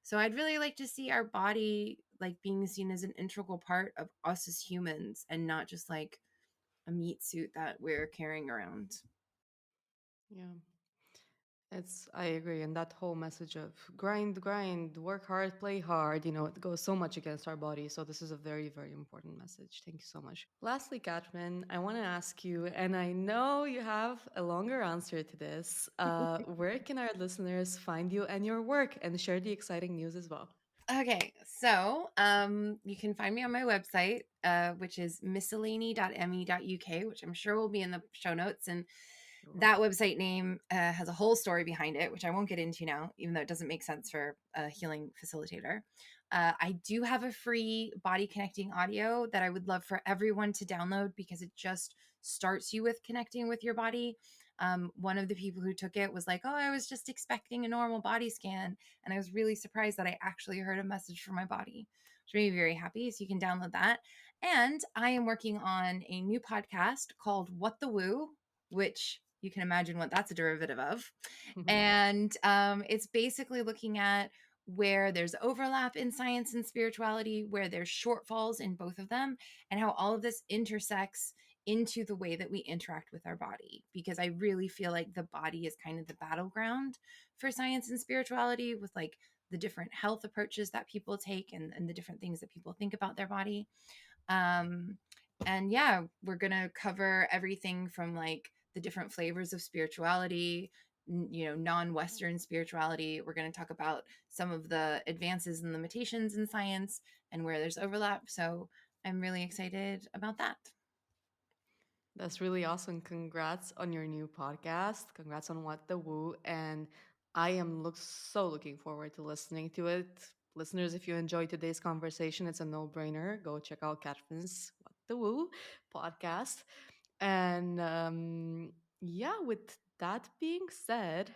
So I'd really like to see our body like being seen as an integral part of us as humans and not just like a meat suit that we're carrying around. Yeah. I agree. And that whole message of grind, grind, work hard, play hard, it goes so much against our body. So this is a very, very important message. Thank you so much. Lastly, Catherine, I want to ask you, and I know you have a longer answer to this. Where can our listeners find you and your work, and share the exciting news as well? Okay, so you can find me on my website, which is miscellany.me.uk, which I'm sure will be in the show notes. And Sure. that website name has a whole story behind it, which I won't get into now, even though it doesn't make sense for a healing facilitator. I do have a free body connecting audio that I would love for everyone to download because it just starts you with connecting with your body. One of the people who took it was like, "Oh, I was just expecting a normal body scan." And I was really surprised that I actually heard a message from my body, which made me very happy. So you can download that. And I am working on a new podcast called What the Woo, which you can imagine what that's a derivative of. And it's basically looking at where there's overlap in science and spirituality, where there's shortfalls in both of them, and how all of this intersects into the way that we interact with our body. Because I really feel like the body is kind of the battleground for science and spirituality, with like the different health approaches that people take and the different things that people think about their body. Um, and yeah, we're gonna cover everything from like the different flavors of spirituality, non-Western spirituality. We're gonna talk about some of the advances and limitations in science and where there's overlap. So I'm really excited about that. That's really awesome. Congrats on your new podcast. Congrats on What the Woo. And I am so looking forward to listening to it. Listeners, if you enjoyed today's conversation, it's a no-brainer. Go check out Catherine's What the Woo podcast. And yeah, with that being said,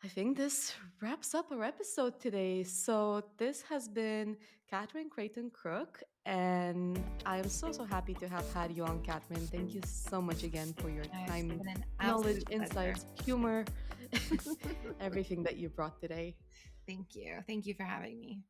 I think this wraps up our episode today. So this has been Katherine Creighton Crook, and I am so happy to have had you on, Katherine. Thank you so much again for your It's time, been an knowledge, absolute pleasure. insights, humor, everything that you brought today. Thank you. Thank you for having me.